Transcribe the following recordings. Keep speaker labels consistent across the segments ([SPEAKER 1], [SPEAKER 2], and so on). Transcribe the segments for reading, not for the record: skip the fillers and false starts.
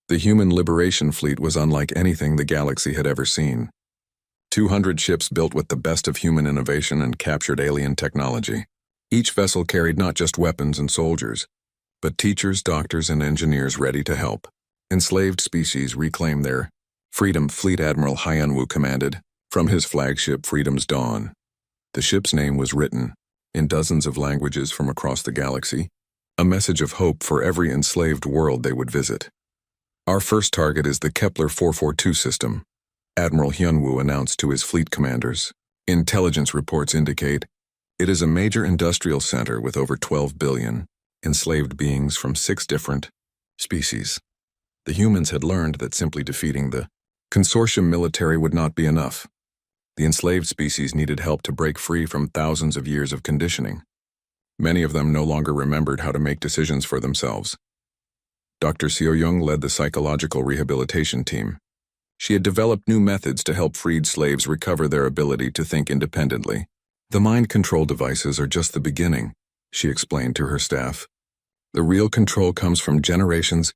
[SPEAKER 1] The human liberation fleet was unlike anything the galaxy had ever seen. 200 ships built with the best of human innovation and captured alien technology. Each vessel carried not just weapons and soldiers, but teachers, doctors, and engineers ready to help. Enslaved species reclaimed their freedom, Fleet Admiral Hyunwoo commanded, from his flagship Freedom's Dawn. The ship's name was written, in dozens of languages from across the galaxy, a message of hope for every enslaved world they would visit. Our first target is the Kepler 442 system, Admiral Hyunwoo announced to his fleet commanders. Intelligence reports indicate it is a major industrial center with over 12 billion enslaved beings from 6 different species. The humans had learned that simply defeating the consortium military would not be enough. The enslaved species needed help to break free from thousands of years of conditioning. Many of them no longer remembered how to make decisions for themselves. Dr. Seo-young led the psychological rehabilitation team. She had developed new methods to help freed slaves recover their ability to think independently. The mind control devices are just the beginning, she explained to her staff. The real control comes from generations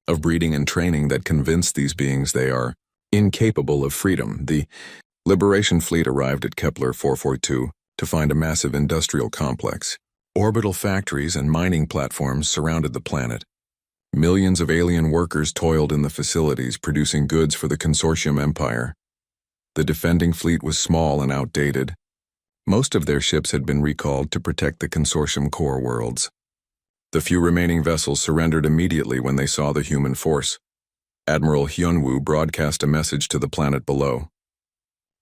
[SPEAKER 1] of breeding and training that convince these beings they are incapable of freedom. The Liberation Fleet arrived at Kepler 442 to find a massive industrial complex. Orbital factories and mining platforms surrounded the planet. Millions of alien workers toiled in the facilities producing goods for the consortium empire. The defending fleet was small and outdated. Most of their ships had been recalled to protect the consortium core worlds. The few remaining vessels surrendered immediately when they saw the human force. Admiral Hyunwoo broadcast a message to the planet below.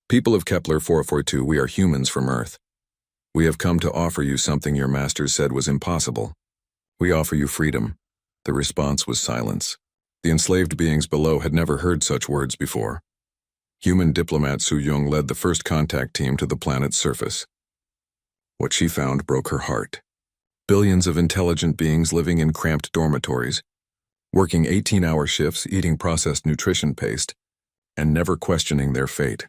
[SPEAKER 1] People of Kepler 442, we are humans from Earth. We have come to offer you something your masters said was impossible. We offer you freedom. The response was silence. The enslaved beings below had never heard such words before. Human diplomat Su-young led the first contact team to the planet's surface. What she found broke her heart. Billions of intelligent beings living in cramped dormitories, working 18-hour shifts, eating processed nutrition paste, and never questioning their fate.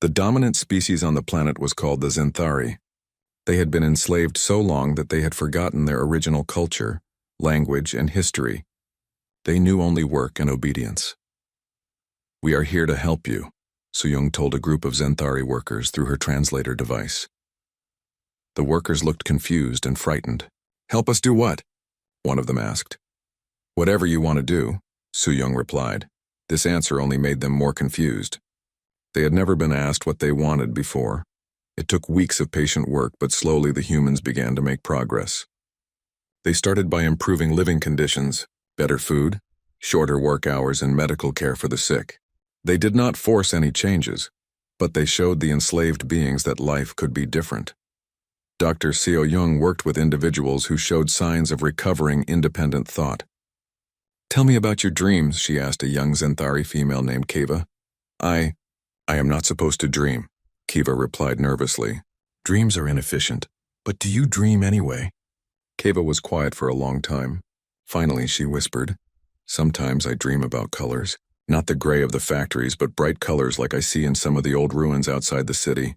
[SPEAKER 1] The dominant species on the planet was called the Zenthari. They had been enslaved so long that they had forgotten their original culture, language, and history. They knew only work and obedience. We are here to help you, Su-young told a group of Zenthari workers through her translator device. The workers looked confused and frightened. Help us do what? One of them asked. Whatever you want to do, Su-young replied. This answer only made them more confused. They had never been asked what they wanted before. It took weeks of patient work, but slowly the humans began to make progress. They started by improving living conditions, better food, shorter work hours, and medical care for the sick. They did not force any changes, but they showed the enslaved beings that life could be different. Dr. Seo-young worked with individuals who showed signs of recovering independent thought. Tell me about your dreams, she asked a young Zenthari female named Kiva. I am not supposed to dream, Kiva replied nervously. Dreams are inefficient, but do you dream anyway? Kiva was quiet for a long time. Finally, she whispered, Sometimes I dream about colors, not the gray of the factories, but bright colors like I see in some of the old ruins outside the city.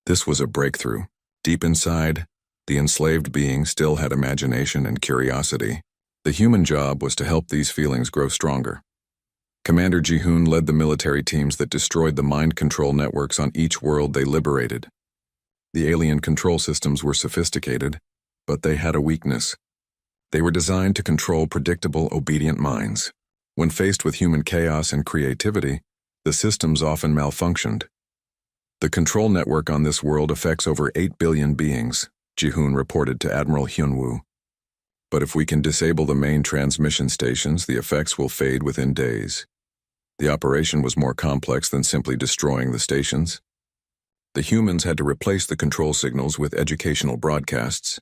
[SPEAKER 1] This was a breakthrough. Deep inside, the enslaved being still had imagination and curiosity. The human job was to help these feelings grow stronger. Commander Ji-hoon led the military teams that destroyed the mind control networks on each world they liberated. The alien control systems were sophisticated, but they had a weakness. They were designed to control predictable, obedient minds. When faced with human chaos and creativity, the systems often malfunctioned. The control network on this world affects over 8 billion beings, Ji-hoon reported to Admiral Hyunwoo. But if we can disable the main transmission stations, the effects will fade within days. The operation was more complex than simply destroying the stations. The humans had to replace the control signals with educational broadcasts.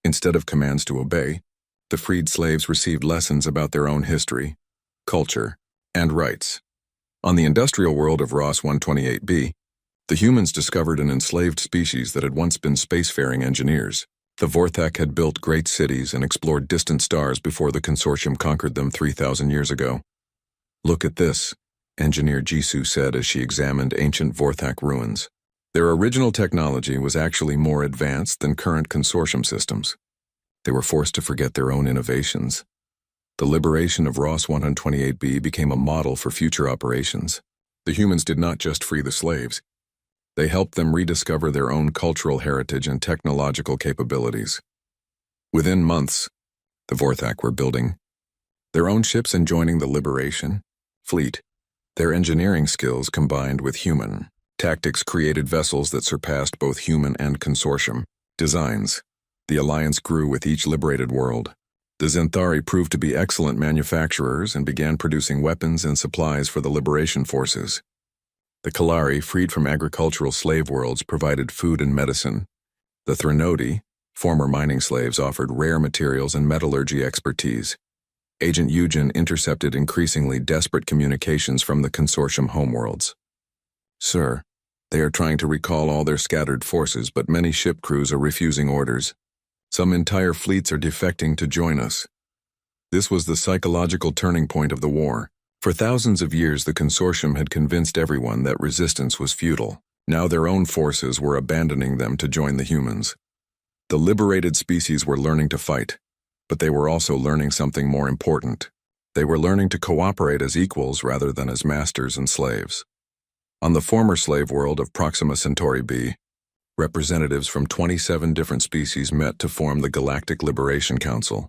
[SPEAKER 1] Instead of commands to obey, the freed slaves received lessons about their own history, culture, and rights. On the industrial world of Ross 128b, the humans discovered an enslaved species that had once been spacefaring engineers. The Vorthak had built great cities and explored distant stars before the consortium conquered them 3,000 years ago. Look at this, Engineer Jisoo said as she examined ancient Vorthak ruins. Their original technology was actually more advanced than current consortium systems. They were forced to forget their own innovations. The liberation of Ross 128b became a model for future operations. The humans did not just free the slaves. They helped them rediscover their own cultural heritage and technological capabilities. Within months, the Vorthak were building their own ships and joining the Liberation fleet. Their engineering skills combined with human tactics created vessels that surpassed both human and consortium designs. The alliance grew with each liberated world. The Zenthari proved to be excellent manufacturers and began producing weapons and supplies for the liberation forces. The Kalari, freed from agricultural slave worlds, provided food and medicine. The Threnodi, former mining slaves, offered rare materials and metallurgy expertise. Agent Eugen intercepted increasingly desperate communications from the consortium homeworlds. Sir, they are trying to recall all their scattered forces, but many ship crews are refusing orders. Some entire fleets are defecting to join us. This was the psychological turning point of the war. For thousands of years, the consortium had convinced everyone that resistance was futile. Now their own forces were abandoning them to join the humans. The liberated species were learning to fight, but they were also learning something more important. They were learning to cooperate as equals rather than as masters and slaves. On the former slave world of Proxima Centauri b, representatives from 27 different species met to form the Galactic Liberation Council.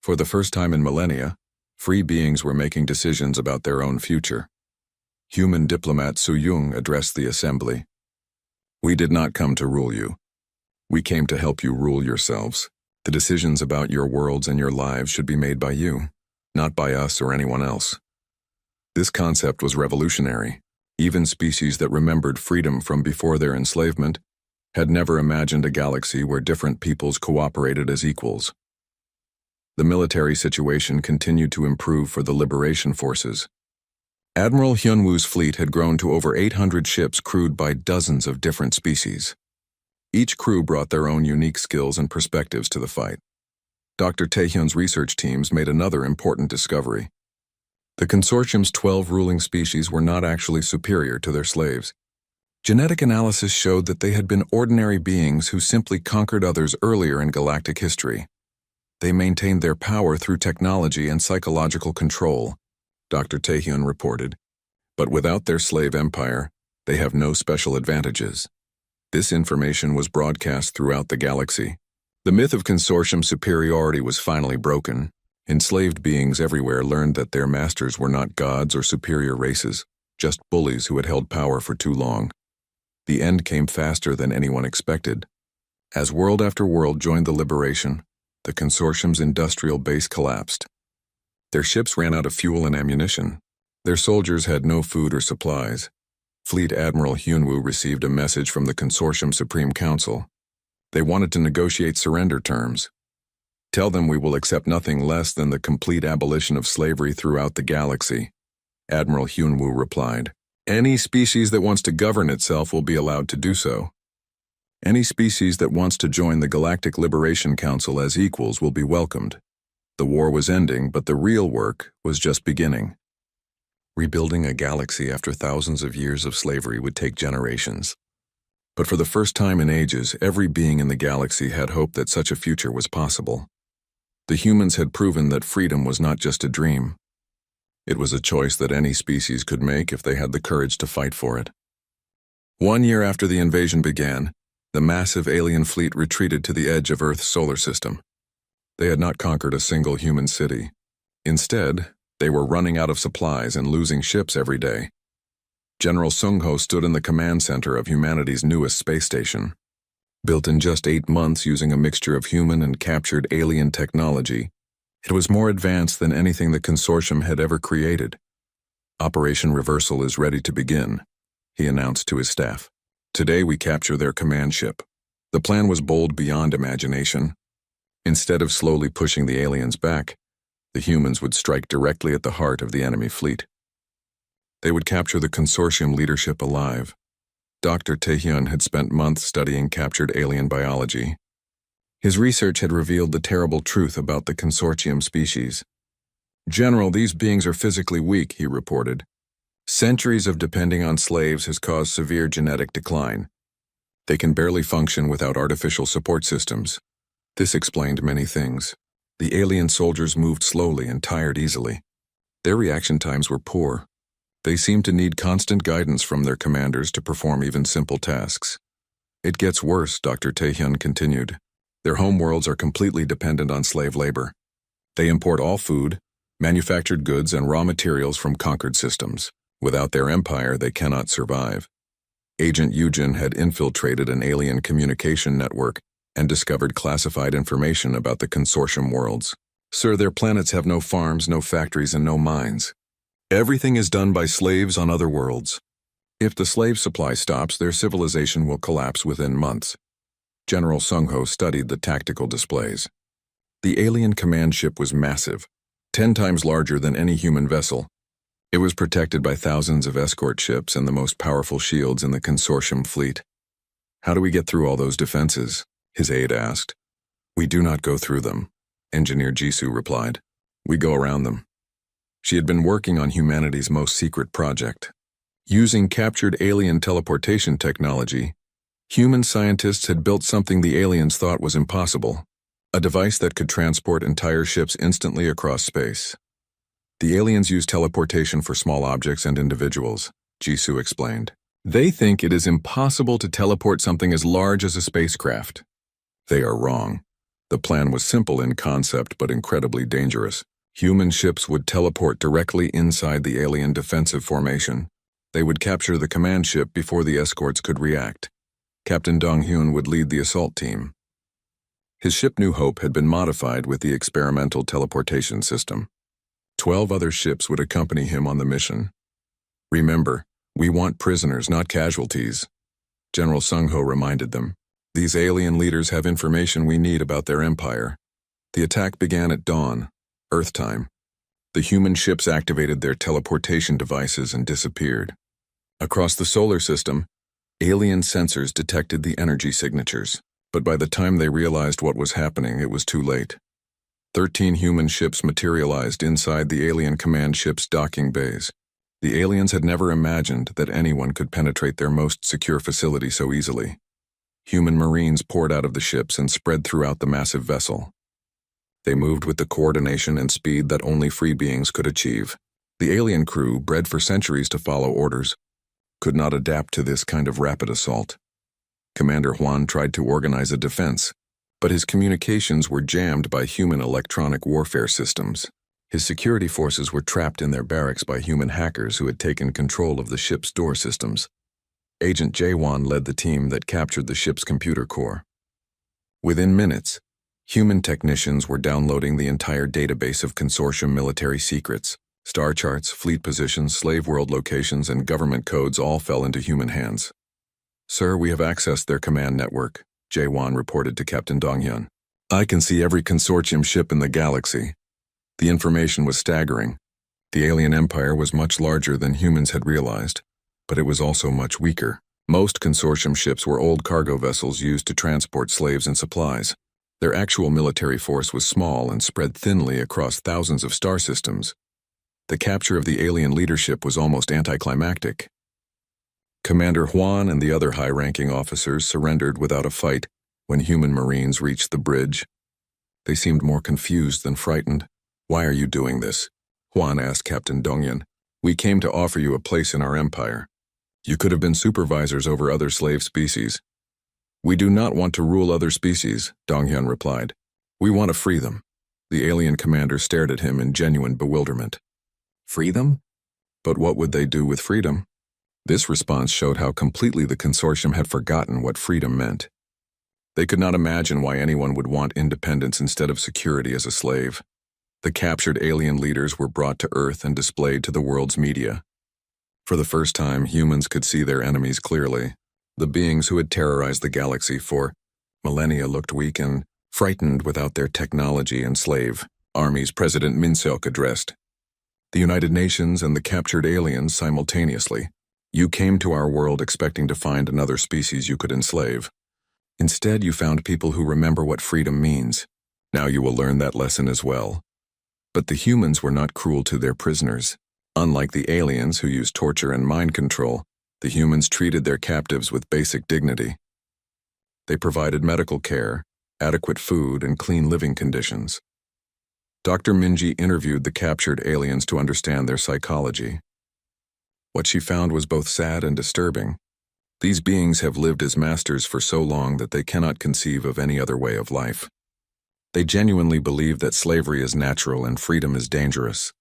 [SPEAKER 1] For the first time in millennia, free beings were making decisions about their own future. Human diplomat Su Yung addressed the assembly. "We did not come to rule you. We came to help you rule yourselves. The decisions about your worlds and your lives should be made by you, not by us or anyone else." This concept was revolutionary. Even species that remembered freedom from before their enslavement had never imagined a galaxy where different peoples cooperated as equals. The military situation continued to improve for the liberation forces. Admiral Hyunwoo's fleet had grown to over 800 ships crewed by dozens of different species. Each crew brought their own unique skills and perspectives to the fight. Dr. Taehyun's research teams made another important discovery. The consortium's 12 ruling species were not actually superior to their slaves. Genetic analysis showed that they had been ordinary beings who simply conquered others earlier in galactic history. They maintained their power through technology and psychological control, Dr. Taehyun reported. But without their slave empire, they have no special advantages. This information was broadcast throughout the galaxy. The myth of consortium superiority was finally broken. Enslaved beings everywhere learned that their masters were not gods or superior races, just bullies who had held power for too long. The end came faster than anyone expected. As world after world joined the liberation, the consortium's industrial base collapsed. Their ships ran out of fuel and ammunition. Their soldiers had no food or supplies. Fleet Admiral Hyunwoo received a message from the consortium Supreme Council. They wanted to negotiate surrender terms. "Tell them we will accept nothing less than the complete abolition of slavery throughout the galaxy," Admiral Hyunwoo replied. "Any species that wants to govern itself will be allowed to do so. Any species that wants to join the Galactic Liberation Council as equals will be welcomed." The war was ending, but the real work was just beginning. Rebuilding a galaxy after thousands of years of slavery would take generations. But for the first time in ages, every being in the galaxy had hope that such a future was possible. The humans had proven that freedom was not just a dream. It was a choice that any species could make if they had the courage to fight for it. 1 year after the invasion began, the massive alien fleet retreated to the edge of Earth's solar system. They had not conquered a single human city. Instead, they were running out of supplies and losing ships every day. General Sung-ho stood in the command center of humanity's newest space station. Built in just 8 months using a mixture of human and captured alien technology, it was more advanced than anything the consortium had ever created. "Operation Reversal is ready to begin," he announced to his staff. "Today we capture their command ship." The plan was bold beyond imagination. Instead of slowly pushing the aliens back, the humans would strike directly at the heart of the enemy fleet. They would capture the consortium leadership alive. Dr. Taehyun had spent months studying captured alien biology. His research had revealed the terrible truth about the consortium species. "General, these beings are physically weak," he reported. "Centuries of depending on slaves has caused severe genetic decline. They can barely function without artificial support systems." This explained many things. The alien soldiers moved slowly and tired easily. Their reaction times were poor. They seemed to need constant guidance from their commanders to perform even simple tasks. It gets worse, Dr. Taehyun continued. Their homeworlds are completely dependent on slave labor. They import all food, manufactured goods, and raw materials from conquered systems. Without their empire, they cannot survive. Agent Yujin had infiltrated an alien communication network and discovered classified information about the consortium worlds. Sir, their planets have no farms, no factories, and no mines. Everything is done by slaves on other worlds. If the slave supply stops, their civilization will collapse within months. General Sung-ho studied the tactical displays. The alien command ship was massive, 10 times larger than any human vessel. It was protected by thousands of escort ships and the most powerful shields in the consortium fleet. How do we get through all those defenses? His aide asked. We do not go through them, Engineer Jisoo replied. We go around them. She had been working on humanity's most secret project. Using captured alien teleportation technology, human scientists had built something the aliens thought was impossible, a device that could transport entire ships instantly across space. The aliens use teleportation for small objects and individuals, Jisoo explained. They think it is impossible to teleport something as large as a spacecraft. They are wrong. The plan was simple in concept but incredibly dangerous. Human ships would teleport directly inside the alien defensive formation. They would capture the command ship before the escorts could react. Captain Dong-hyun would lead the assault team. His ship New Hope had been modified with the experimental teleportation system. 12 other ships would accompany him on the mission. Remember, we want prisoners, not casualties, General Sung-ho reminded them. These alien leaders have information we need about their empire. The attack began at dawn, Earth time. The human ships activated their teleportation devices and disappeared. Across the solar system, alien sensors detected the energy signatures, but by the time they realized what was happening, it was too late. 13 human ships materialized inside the alien command ship's docking bays. The aliens had never imagined that anyone could penetrate their most secure facility so easily. Human marines poured out of the ships and spread throughout the massive vessel. They moved with the coordination and speed that only free beings could achieve. The alien crew, bred for centuries to follow orders, could not adapt to this kind of rapid assault. Commander Hwan tried to organize a defense, but his communications were jammed by human electronic warfare systems. His security forces were trapped in their barracks by human hackers who had taken control of the ship's door systems. Agent Jae-won led the team that captured the ship's computer core. Within minutes, human technicians were downloading the entire database of consortium military secrets. Star charts, fleet positions, slave world locations, and government codes all fell into human hands. Sir, we have accessed their command network, Jae-won reported to Captain Dong-hyun. I can see every consortium ship in the galaxy. The information was staggering. The alien empire was much larger than humans had realized, but it was also much weaker. Most consortium ships were old cargo vessels used to transport slaves and supplies. Their actual military force was small and spread thinly across thousands of star systems. The capture of the alien leadership was almost anticlimactic. Commander Hwan and the other high-ranking officers surrendered without a fight when human marines reached the bridge. They seemed more confused than frightened. Why are you doing this? Hwan asked Captain Dong-hyun. We came to offer you a place in our empire. You could have been supervisors over other slave species. We do not want to rule other species, Dong-hyun replied. We want to free them. The alien commander stared at him in genuine bewilderment. Free them? But what would they do with freedom? This response showed how completely the consortium had forgotten what freedom meant. They could not imagine why anyone would want independence instead of security as a slave. The captured alien leaders were brought to Earth and displayed to the world's media. For the first time, humans could see their enemies clearly. The beings who had terrorized the galaxy for millennia looked weak and frightened without their technology and slave armies, President Min Seok addressed. The United Nations and the captured aliens simultaneously. You came to our world expecting to find another species you could enslave. Instead, you found people who remember what freedom means. Now you will learn that lesson as well. But the humans were not cruel to their prisoners. Unlike the aliens who used torture and mind control, the humans treated their captives with basic dignity. They provided medical care, adequate food, and clean living conditions. Dr. Minji interviewed the captured aliens to understand their psychology. What she found was both sad and disturbing. These beings have lived as masters for so long that they cannot conceive of any other way of life. They genuinely believe that slavery is natural and freedom is dangerous.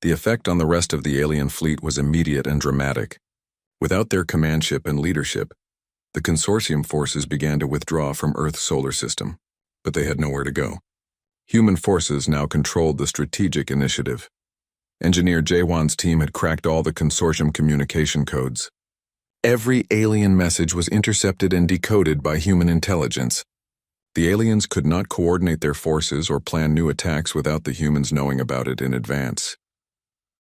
[SPEAKER 1] The effect on the rest of the alien fleet was immediate and dramatic. Without their commandship and leadership, the consortium forces began to withdraw from Earth's solar system, but they had nowhere to go. Human forces now controlled the strategic initiative. Engineer Jaewon's team had cracked all the consortium communication codes. Every alien message was intercepted and decoded by human intelligence. The aliens could not coordinate their forces or plan new attacks without the humans knowing about it in advance.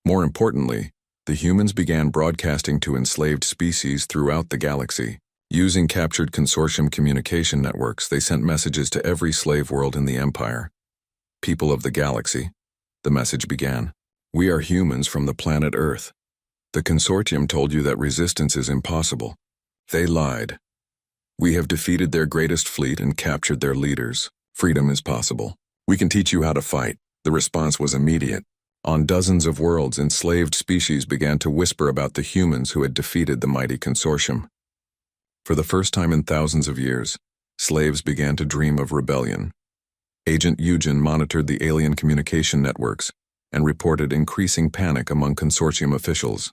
[SPEAKER 1] More importantly, the humans began broadcasting to enslaved species throughout the galaxy. Using captured consortium communication networks, they sent messages to every slave world in the Empire. People of the galaxy, the message began. We are humans from the planet Earth. The consortium told you that resistance is impossible. They lied. We have defeated their greatest fleet and captured their leaders. Freedom is possible. We can teach you how to fight. The response was immediate. On dozens of worlds, enslaved species began to whisper about the humans who had defeated the mighty consortium. For the first time in thousands of years, slaves began to dream of rebellion. Agent Eugen monitored the alien communication networks and reported increasing panic among consortium officials.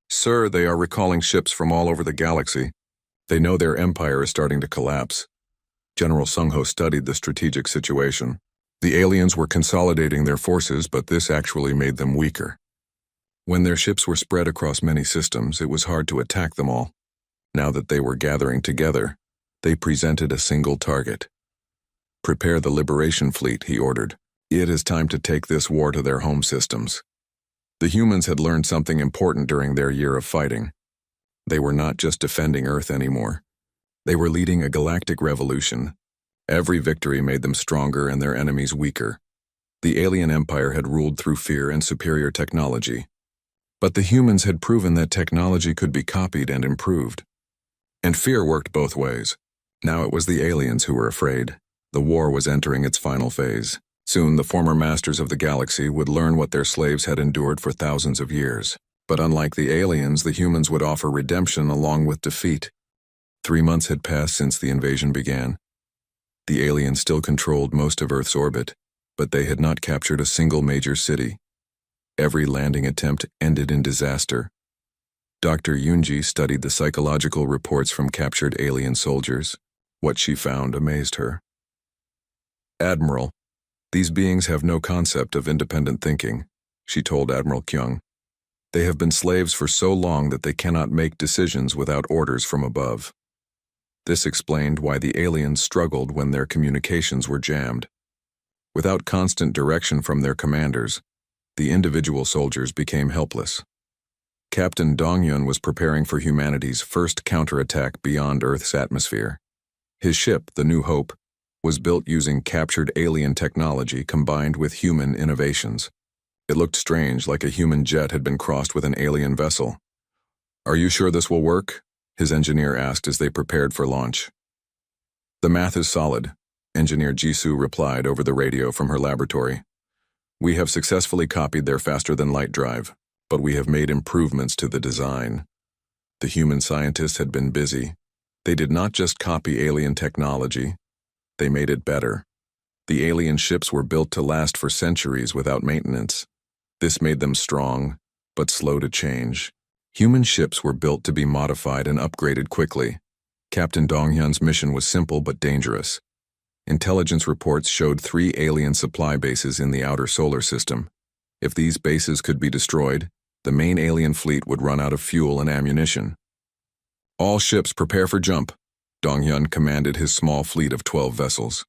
[SPEAKER 1] Sir, they are recalling ships from all over the galaxy. They know their empire is starting to collapse. General Sungho studied the strategic situation. The aliens were consolidating their forces, but this actually made them weaker. When their ships were spread across many systems, it was hard to attack them all. Now that they were gathering together, they presented a single target. Prepare the liberation fleet, he ordered. It is time to take this war to their home systems. The humans had learned something important during their year of fighting. They were not just defending Earth anymore. They were leading a galactic revolution. Every victory made them stronger and their enemies weaker. The alien empire had ruled through fear and superior technology. But the humans had proven that technology could be copied and improved. And fear worked both ways. Now it was the aliens who were afraid. The war was entering its final phase. Soon the former masters of the galaxy would learn what their slaves had endured for thousands of years. But unlike the aliens, the humans would offer redemption along with defeat. 3 months had passed since the invasion began. The aliens still controlled most of Earth's orbit, but they had not captured a single major city. Every landing attempt ended in disaster. Dr. Yunji studied the psychological reports from captured alien soldiers. What she found amazed her. Admiral, these beings have no concept of independent thinking, she told Admiral Kyung. They have been slaves for so long that they cannot make decisions without orders from above. This explained why the aliens struggled when their communications were jammed. Without constant direction from their commanders, the individual soldiers became helpless. Captain Dongyun was preparing for humanity's first counterattack beyond Earth's atmosphere. His ship, the New Hope, was built using captured alien technology combined with human innovations. It looked strange, like a human jet had been crossed with an alien vessel. Are you sure this will work? His engineer asked as they prepared for launch. The math is solid, Engineer Jisoo replied over the radio from her laboratory. We have successfully copied their faster-than-light drive, but we have made improvements to the design. The human scientists had been busy. They did not just copy alien technology, they made it better. The alien ships were built to last for centuries without maintenance. This made them strong, but slow to change. Human ships were built to be modified and upgraded quickly. Captain Donghyun's mission was simple but dangerous. Intelligence reports showed 3 alien supply bases in the outer solar system. If these bases could be destroyed, the main alien fleet would run out of fuel and ammunition. All ships prepare for jump, Donghyun commanded his small fleet of 12 vessels.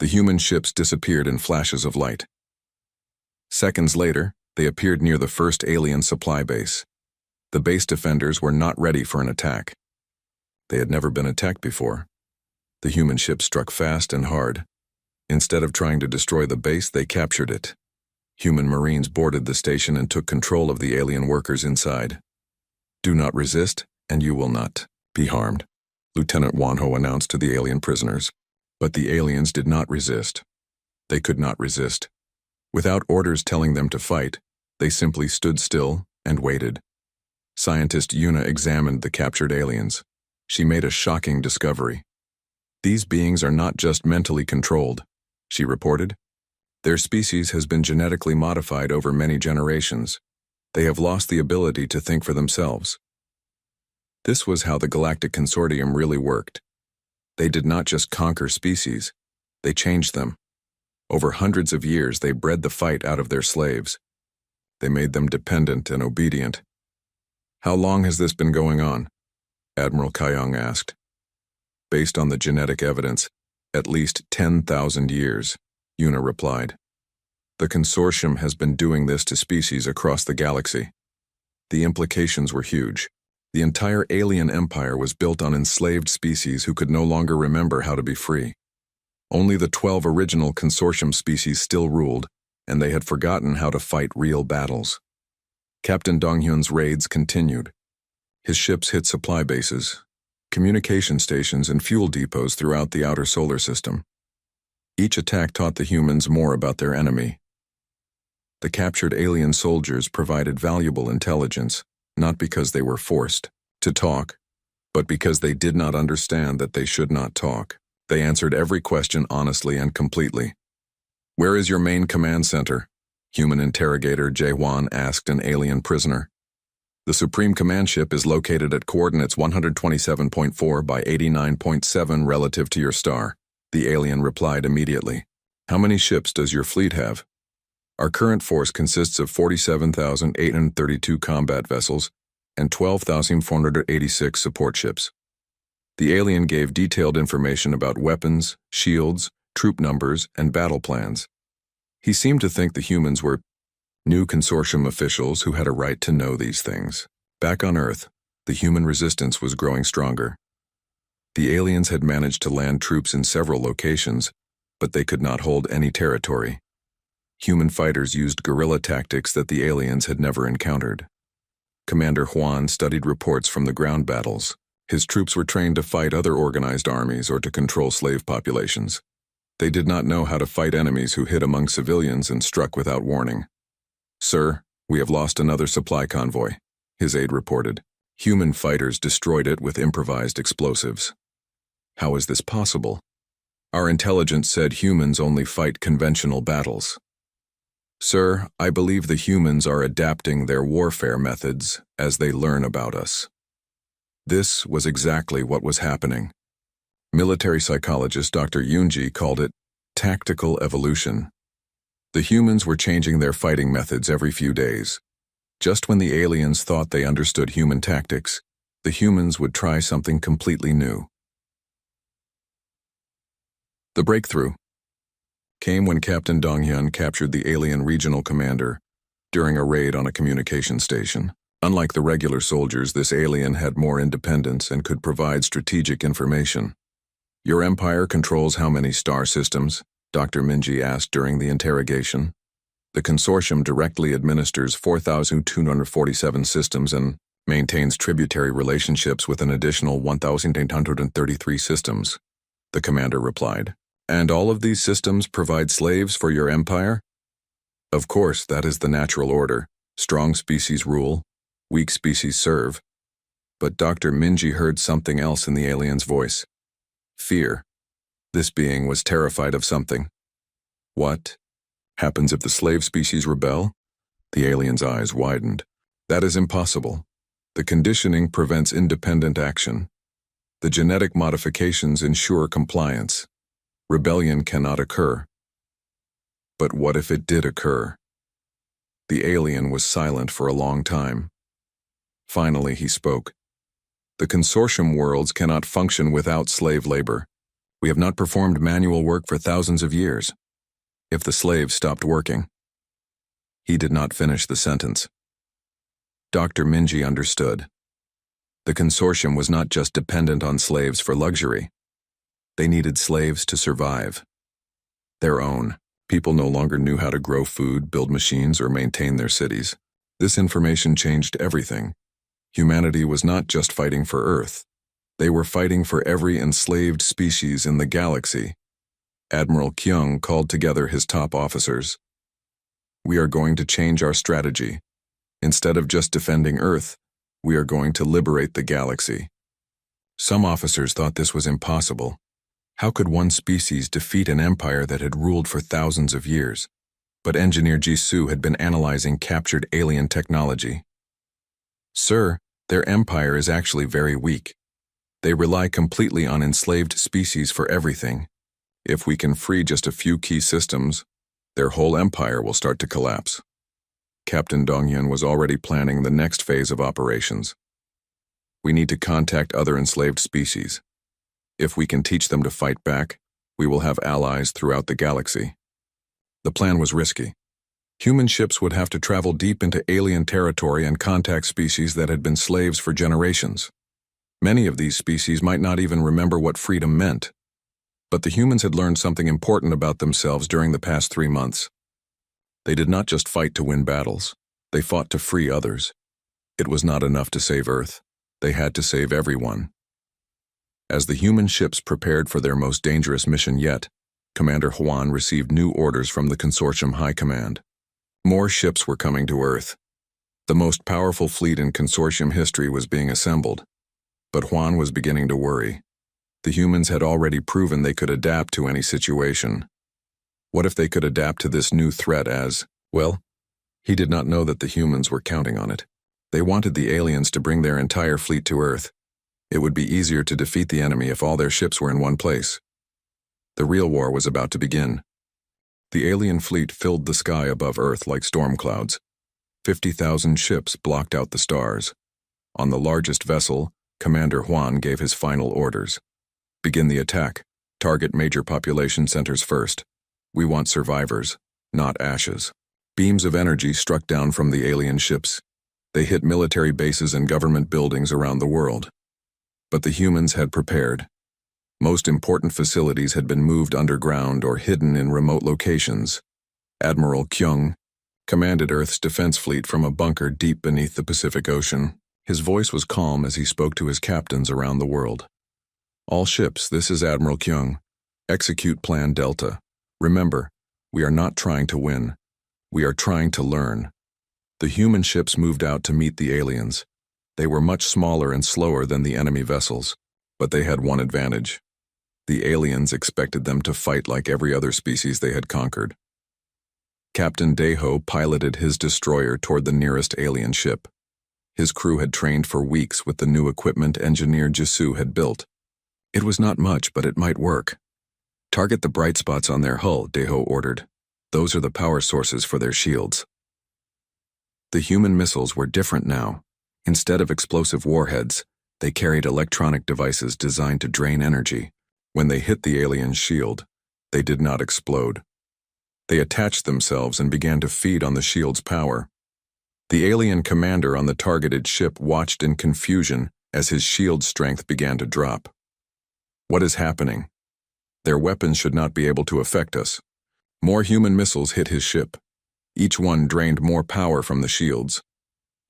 [SPEAKER 1] The human ships disappeared in flashes of light. Seconds later, they appeared near the first alien supply base. The base defenders were not ready for an attack. They had never been attacked before. The human ships struck fast and hard. Instead of trying to destroy the base, they captured it. Human Marines boarded the station and took control of the alien workers inside. Do not resist, and you will not be harmed, Lieutenant Wanho announced to the alien prisoners. But the aliens did not resist. They could not resist. Without orders telling them to fight, they simply stood still and waited. Scientist Yuna examined the captured aliens. She made a shocking discovery. These beings are not just mentally controlled, she reported. Their species has been genetically modified over many generations. They have lost the ability to think for themselves. This was how the Galactic Consortium really worked. They did not just conquer species, they changed them. Over hundreds of years, they bred the fight out of their slaves. They made them dependent and obedient. How long has this been going on? Admiral Kayong asked. Based on the genetic evidence, at least 10,000 years, Yuna replied. The consortium has been doing this to species across the galaxy. The implications were huge. The entire alien empire was built on enslaved species who could no longer remember how to be free. Only the 12 original consortium species still ruled, and they had forgotten how to fight real battles. Captain Donghyun's raids continued. His ships hit supply bases, communication stations, and fuel depots throughout the outer solar system. Each attack taught the humans more about their enemy. The captured alien soldiers provided valuable intelligence, not because they were forced to talk, but because they did not understand that they should not talk. They answered every question honestly and completely. "Where is your main command center?" Human interrogator Jae-hwan asked an alien prisoner. "The Supreme Command Ship is located at coordinates 127.4 by 89.7 relative to your star," the alien replied immediately. "How many ships does your fleet have?" "Our current force consists of 47,832 combat vessels and 12,486 support ships." The alien gave detailed information about weapons, shields, troop numbers, and battle plans. He seemed to think the humans were new consortium officials who had a right to know these things. Back on Earth, the human resistance was growing stronger. The aliens had managed to land troops in several locations, but they could not hold any territory. Human fighters used guerrilla tactics that the aliens had never encountered. Commander Hwan studied reports from the ground battles. His troops were trained to fight other organized armies or to control slave populations. They did not know how to fight enemies who hid among civilians and struck without warning. "Sir, we have lost another supply convoy," his aide reported. "Human fighters destroyed it with improvised explosives." "How is this possible?" "Our intelligence said humans only fight conventional battles." "Sir, I believe the humans are adapting their warfare methods as they learn about us." This was exactly what was happening. Military psychologist Dr. Yoonji called it tactical evolution. The humans were changing their fighting methods every few days. Just when the aliens thought they understood human tactics, the humans would try something completely new. The breakthrough came when Captain Donghyun captured the alien regional commander during a raid on a communication station. Unlike the regular soldiers, this alien had more independence and could provide strategic information. "Your empire controls how many star systems?" Dr. Minji asked during the interrogation. "The consortium directly administers 4,247 systems and maintains tributary relationships with an additional 1,833 systems," the commander replied. "And all of these systems provide slaves for your empire?" "Of course, that is the natural order. Strong species rule, weak species serve." But Dr. Minji heard something else in the alien's voice. Fear. This being was terrified of something. "What happens if the slave species rebel?" The alien's eyes widened. "That is impossible. The conditioning prevents independent action. The genetic modifications ensure compliance. Rebellion cannot occur." "But what if it did occur?" The alien was silent for a long time. Finally, he spoke. "The consortium worlds cannot function without slave labor. We have not performed manual work for thousands of years. If the slaves stopped working..." He did not finish the sentence. Dr. Minji understood. The consortium was not just dependent on slaves for luxury. They needed slaves to survive. Their own. People no longer knew how to grow food, build machines, or maintain their cities. This information changed everything. Humanity was not just fighting for Earth. They were fighting for every enslaved species in the galaxy. Admiral Kyung called together his top officers. We are going to change our strategy. Instead of just defending Earth, we are going to liberate the galaxy. Some officers thought this was impossible. How could one species defeat an empire that had ruled for thousands of years? But Engineer Jisoo had been analyzing captured alien technology. Sir, their empire is actually very weak. They rely completely on enslaved species for everything. If we can free just a few key systems, their whole empire will start to collapse. Captain Donghyun was already planning the next phase of operations. We need to contact other enslaved species. If we can teach them to fight back, we will have allies throughout the galaxy. The plan was risky. Human ships would have to travel deep into alien territory and contact species that had been slaves for generations. Many of these species might not even remember what freedom meant. But the humans had learned something important about themselves during the past 3 months. They did not just fight to win battles. They fought to free others. It was not enough to save Earth. They had to save everyone. As the human ships prepared for their most dangerous mission yet, Commander Hwan received new orders from the Consortium High Command. More ships were coming to Earth. The most powerful fleet in Consortium history was being assembled. But Hwan was beginning to worry. The humans had already proven they could adapt to any situation. What if they could adapt to this new threat as, well, he did not know that the humans were counting on it. They wanted the aliens to bring their entire fleet to Earth. It would be easier to defeat the enemy if all their ships were in one place. The real war was about to begin. The alien fleet filled the sky above Earth like storm clouds. 50,000 ships blocked out the stars. On the largest vessel, Commander Hwan gave his final orders. Begin the attack. Target major population centers first. We want survivors, not ashes. Beams of energy struck down from the alien ships. They hit military bases and government buildings around the world. But the humans had prepared. Most important facilities had been moved underground or hidden in remote locations. Admiral Kyung commanded Earth's defense fleet from a bunker deep beneath the Pacific Ocean. His voice was calm as he spoke to his captains around the world. All ships, this is Admiral Kyung. Execute Plan Delta. Remember, we are not trying to win. We are trying to learn. The human ships moved out to meet the aliens. They were much smaller and slower than the enemy vessels, but they had one advantage. The aliens expected them to fight like every other species they had conquered. Captain Daeho piloted his destroyer toward the nearest alien ship. His crew had trained for weeks with the new equipment Engineer Jisoo had built. It was not much, but it might work. Target the bright spots on their hull, Daeho ordered. Those are the power sources for their shields. The human missiles were different now. Instead of explosive warheads, they carried electronic devices designed to drain energy. When they hit the alien's shield, they did not explode. They attached themselves and began to feed on the shield's power. The alien commander on the targeted ship watched in confusion as his shield strength began to drop. What is happening? Their weapons should not be able to affect us. More human missiles hit his ship. Each one drained more power from the shields.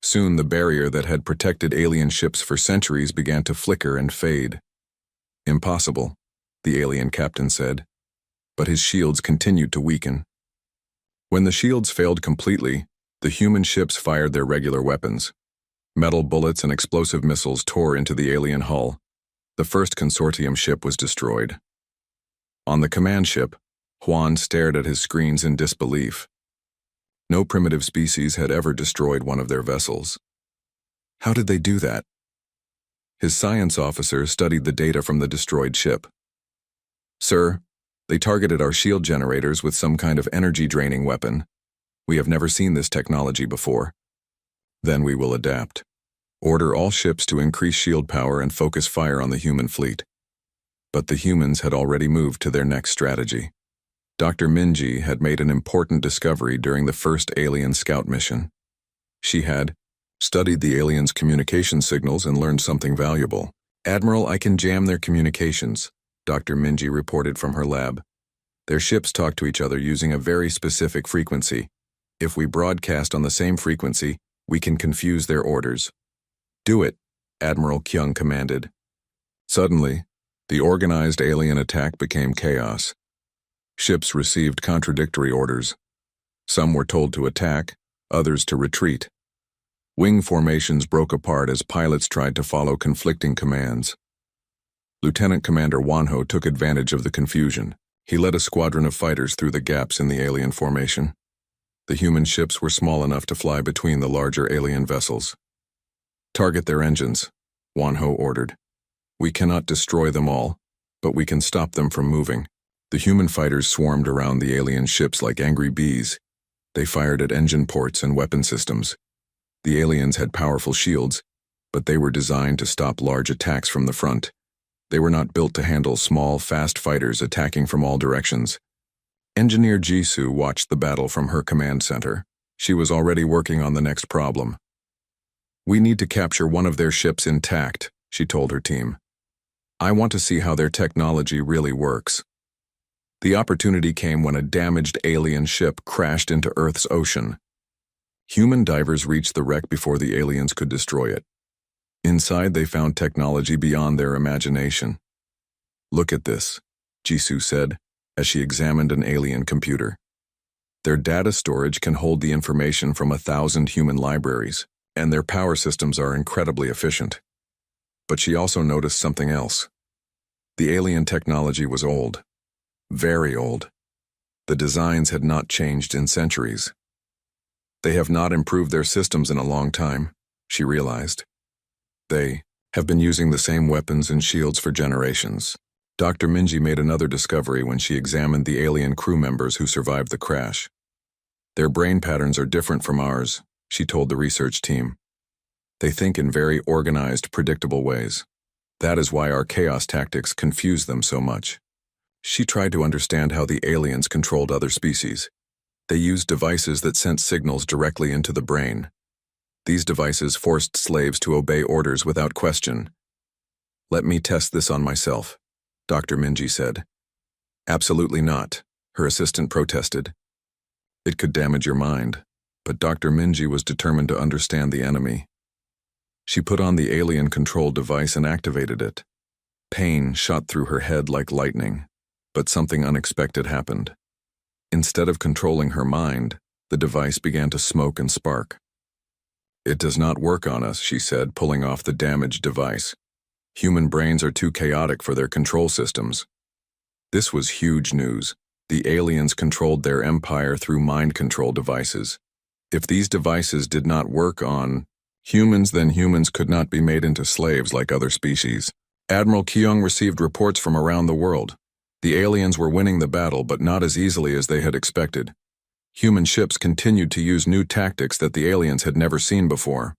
[SPEAKER 1] Soon the barrier that had protected alien ships for centuries began to flicker and fade. Impossible, the alien captain said, but his shields continued to weaken. When the shields failed completely, the human ships fired their regular weapons. Metal bullets and explosive missiles tore into the alien hull. The first consortium ship was destroyed. On the command ship, Hwan stared at his screens in disbelief. No primitive species had ever destroyed one of their vessels. How did they do that? His science officer studied the data from the destroyed ship. Sir, they targeted our shield generators with some kind of energy-draining weapon. We have never seen this technology before. Then we will adapt. Order all ships to increase shield power and focus fire on the human fleet. But the humans had already moved to their next strategy. Dr. Minji had made an important discovery during the first alien scout mission. She had studied the aliens' communication signals and learned something valuable. Admiral, I can jam their communications, Dr. Minji reported from her lab. Their ships talk to each other using a very specific frequency. If we broadcast on the same frequency, we can confuse their orders. Do it, Admiral Kyung commanded. Suddenly, the organized alien attack became chaos. Ships received contradictory orders. Some were told to attack, others to retreat. Wing formations broke apart as pilots tried to follow conflicting commands. Lieutenant Commander Wanho took advantage of the confusion. He led a squadron of fighters through the gaps in the alien formation. The human ships were small enough to fly between the larger alien vessels. "Target their engines," Wanho ordered. "We cannot destroy them all, but we can stop them from moving." The human fighters swarmed around the alien ships like angry bees. They fired at engine ports and weapon systems. The aliens had powerful shields, but they were designed to stop large attacks from the front. They were not built to handle small, fast fighters attacking from all directions. Engineer Jisoo watched the battle from her command center. She was already working on the next problem. "We need to capture one of their ships intact," she told her team. "I want to see how their technology really works." The opportunity came when a damaged alien ship crashed into Earth's ocean. Human divers reached the wreck before the aliens could destroy it. Inside, they found technology beyond their imagination. "Look at this," Jisoo said, as she examined an alien computer. "Their data storage can hold the information from 1,000 human libraries, and their power systems are incredibly efficient." But she also noticed something else. The alien technology was old. Very old. The designs had not changed in centuries. They have not improved their systems in a long time, she realized. They have been using the same weapons and shields for generations. Dr. Minji made another discovery when she examined the alien crew members who survived the crash. "Their brain patterns are different from ours," she told the research team. "They think in very organized, predictable ways. That is why our chaos tactics confuse them so much." She tried to understand how the aliens controlled other species. They used devices that sent signals directly into the brain. These devices forced slaves to obey orders without question. "Let me test this on myself," Dr. Minji said. "Absolutely not," her assistant protested. "It could damage your mind," but Dr. Minji was determined to understand the enemy. She put on the alien control device and activated it. Pain shot through her head like lightning, but something unexpected happened. Instead of controlling her mind, the device began to smoke and spark. "It does not work on us," she said, pulling off the damaged device. "Human brains are too chaotic for their control systems." This was huge news. The aliens controlled their empire through mind control devices. If these devices did not work on humans, then humans could not be made into slaves like other species. Admiral Kyung received reports from around the world. The aliens were winning the battle, but not as easily as they had expected. Human ships continued to use new tactics that the aliens had never seen before.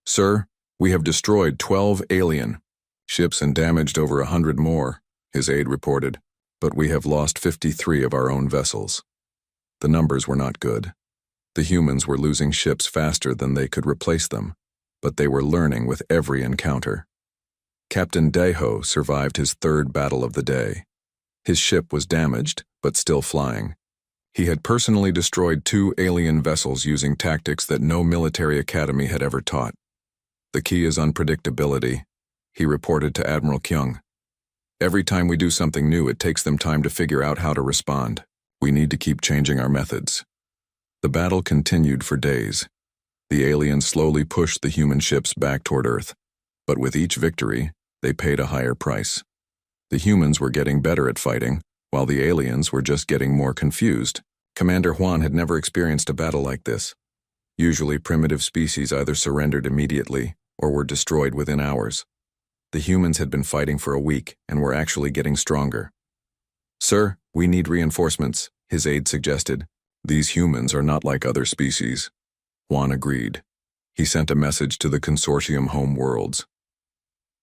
[SPEAKER 1] "Sir, we have destroyed 12 alien ships and damaged over 100 more," his aide reported, "but we have lost 53 of our own vessels." The numbers were not good. The humans were losing ships faster than they could replace them, but they were learning with every encounter. Captain Daeho survived his third battle of the day. His ship was damaged, but still flying. He had personally destroyed 2 alien vessels using tactics that no military academy had ever taught. "The key is unpredictability," he reported to Admiral Kyung. "Every time we do something new, it takes them time to figure out how to respond. We need to keep changing our methods." The battle continued for days. The aliens slowly pushed the human ships back toward Earth, but with each victory, they paid a higher price. The humans were getting better at fighting, while the aliens were just getting more confused. Commander Huan had never experienced a battle like this. Usually, primitive species either surrendered immediately or were destroyed within hours. The humans had been fighting for a week and were actually getting stronger. "Sir, we need reinforcements," his aide suggested. "These humans are not like other species." Huan agreed. He sent a message to the consortium home worlds.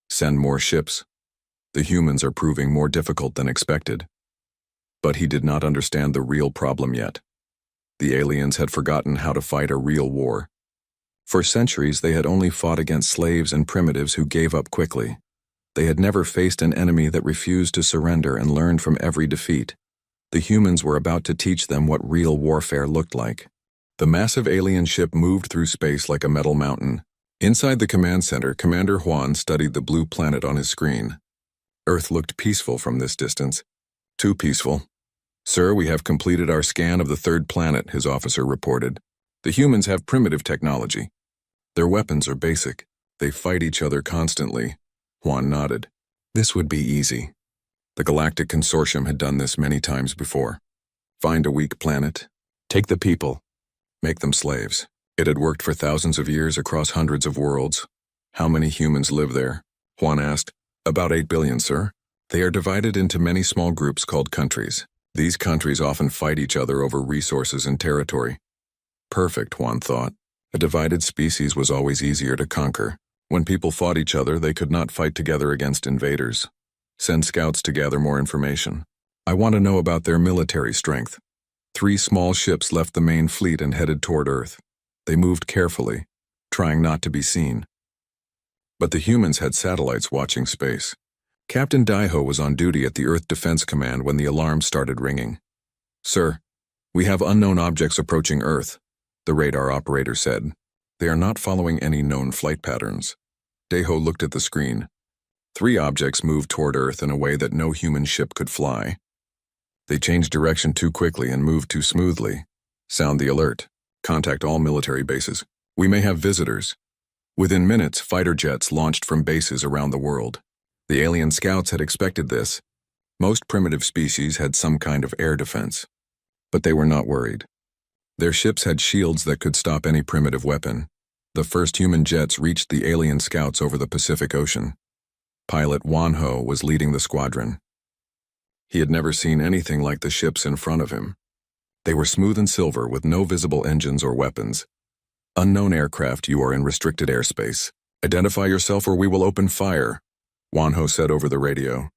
[SPEAKER 1] "Send more ships. The humans are proving more difficult than expected." But he did not understand the real problem yet. The aliens had forgotten how to fight a real war. For centuries, they had only fought against slaves and primitives who gave up quickly. They had never faced an enemy that refused to surrender and learned from every defeat. The humans were about to teach them what real warfare looked like. The massive alien ship moved through space like a metal mountain. Inside the command center, Commander Huan studied the blue planet on his screen. Earth looked peaceful from this distance. Too peaceful. Sir, we have completed our scan of the third planet, his officer reported. The humans have primitive technology. Their weapons are basic. They fight each other constantly. Juan nodded. This would be easy. The Galactic Consortium had done this many times before. Find a weak planet, take the people, make them slaves. It had worked for thousands of years across hundreds of worlds. How many humans live there? Juan asked. About 8 billion, sir. They are divided into many small groups called countries. These countries often fight each other over resources and territory. Perfect, Juan thought. A divided species was always easier to conquer. When people fought each other, they could not fight together against invaders. Send scouts to gather more information. I want to know about their military strength. 3 small ships left the main fleet and headed toward Earth. They moved carefully, trying not to be seen. But the humans had satellites watching space. Captain Daiho was on duty at the Earth Defense Command when the alarm started ringing. Sir, we have unknown objects approaching Earth, the radar operator said. They are not following any known flight patterns. Daiho looked at the screen. 3 objects moved toward Earth in a way that no human ship could fly. They changed direction too quickly and moved too smoothly. Sound the alert. Contact all military bases. We may have visitors. Within minutes, fighter jets launched from bases around the world. The alien scouts had expected this. Most primitive species had some kind of air defense. But they were not worried. Their ships had shields that could stop any primitive weapon. The first human jets reached the alien scouts over the Pacific Ocean. Pilot Wan Ho was leading the squadron. He had never seen anything like the ships in front of him. They were smooth and silver with no visible engines or weapons. Unknown aircraft, you are in restricted airspace. Identify yourself or we will open fire, Wan Ho said over the radio.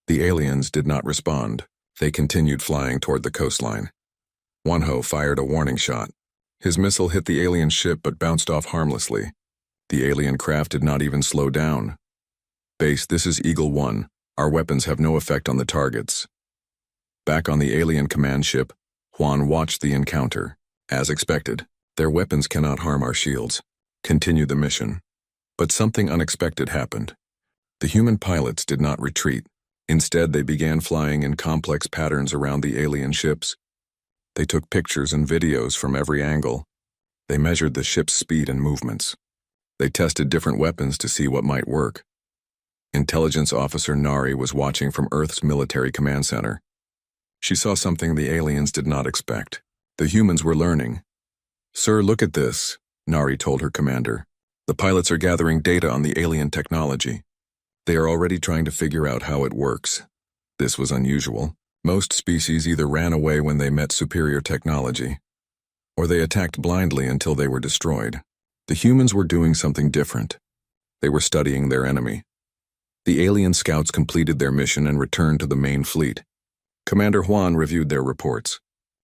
[SPEAKER 1] The aliens did not respond. They continued flying toward the coastline. Wan Ho fired a warning shot. His missile hit the alien ship but bounced off harmlessly. The alien craft did not even slow down. Base, this is Eagle 1. Our weapons have no effect on the targets. Back on the alien command ship, Juan watched the encounter. As expected, their weapons cannot harm our shields. Continue the mission. But something unexpected happened. The human pilots did not retreat. Instead, they began flying in complex patterns around the alien ships. They took pictures and videos from every angle. They measured the ship's speed and movements. They tested different weapons to see what might work. Intelligence Officer Nari was watching from Earth's military command center. She saw something the aliens did not expect. The humans were learning. Sir, look at this, Nari told her commander. The pilots are gathering data on the alien technology. They are already trying to figure out how it works. This was unusual. Most species either ran away when they met superior technology, or they attacked blindly until they were destroyed. The humans were doing something different. They were studying their enemy. The alien scouts completed their mission and returned to the main fleet. Commander Juan reviewed their reports.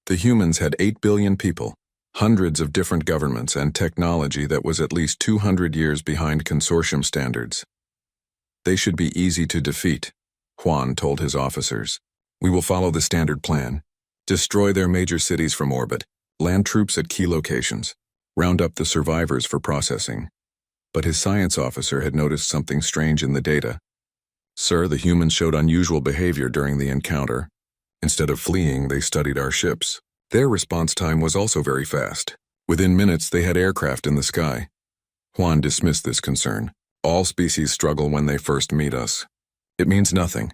[SPEAKER 1] The humans had 8 billion people, hundreds of different governments, and technology that was at least 200 years behind consortium standards. They should be easy to defeat, Juan told his officers. We will follow the standard plan. Destroy their major cities from orbit, land troops at key locations, round up the survivors for processing. But his science officer had noticed something strange in the data. Sir, the humans showed unusual behavior during the encounter. Instead of fleeing, they studied our ships. Their response time was also very fast. Within minutes, they had aircraft in the sky. Juan dismissed this concern. All species struggle when they first meet us. It means nothing.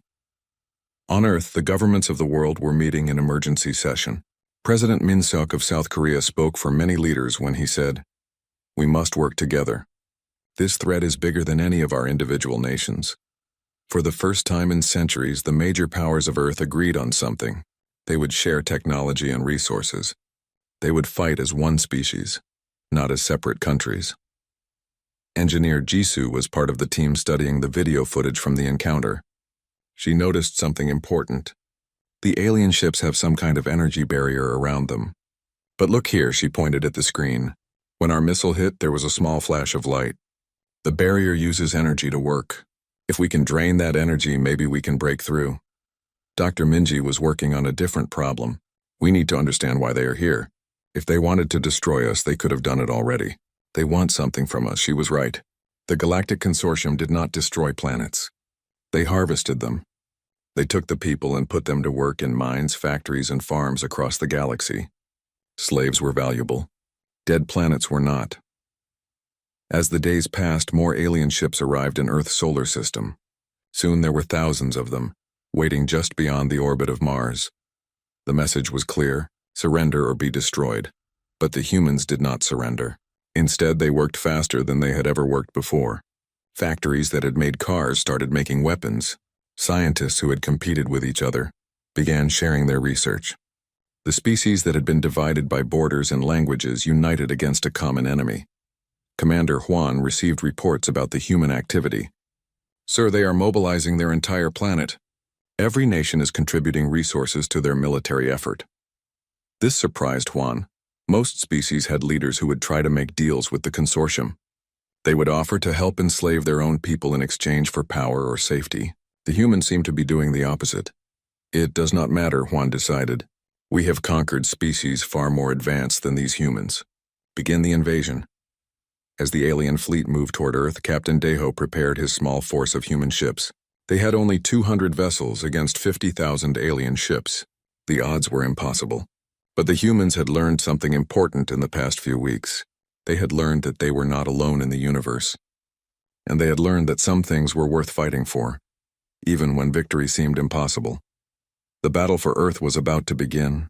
[SPEAKER 1] On Earth, the governments of the world were meeting in emergency session. President Min Seok of South Korea spoke for many leaders when he said, "We must work together. This threat is bigger than any of our individual nations." For the first time in centuries, the major powers of Earth agreed on something. They would share technology and resources. They would fight as one species, not as separate countries. Engineer Jisoo was part of the team studying the video footage from the encounter. She noticed something important. The alien ships have some kind of energy barrier around them. But look here, she pointed at the screen. When our missile hit, there was a small flash of light. The barrier uses energy to work. If we can drain that energy, maybe we can break through. Dr. Minji was working on a different problem. We need to understand why they are here. If they wanted to destroy us, they could have done it already. They want something from us, she was right. The Galactic Consortium did not destroy planets. They harvested them. They took the people and put them to work in mines, factories, and farms across the galaxy. Slaves were valuable. Dead planets were not. As the days passed, more alien ships arrived in Earth's solar system. Soon there were thousands of them, waiting just beyond the orbit of Mars. The message was clear: surrender or be destroyed. But the humans did not surrender. Instead, they worked faster than they had ever worked before. Factories that had made cars started making weapons. Scientists who had competed with each other began sharing their research. The species that had been divided by borders and languages united against a common enemy. Commander Juan received reports about the human activity. "Sir, they are mobilizing their entire planet. Every nation is contributing resources to their military effort." This surprised Juan. Most species had leaders who would try to make deals with the consortium. They would offer to help enslave their own people in exchange for power or safety. The humans seemed to be doing the opposite. "It does not matter," Juan decided. "We have conquered species far more advanced than these humans. Begin the invasion." As the alien fleet moved toward Earth, Captain Dejo prepared his small force of human ships. They had only 200 vessels against 50,000 alien ships. The odds were impossible. But the humans had learned something important in the past few weeks. They had learned that they were not alone in the universe. And they had learned that some things were worth fighting for, even when victory seemed impossible. The battle for Earth was about to begin,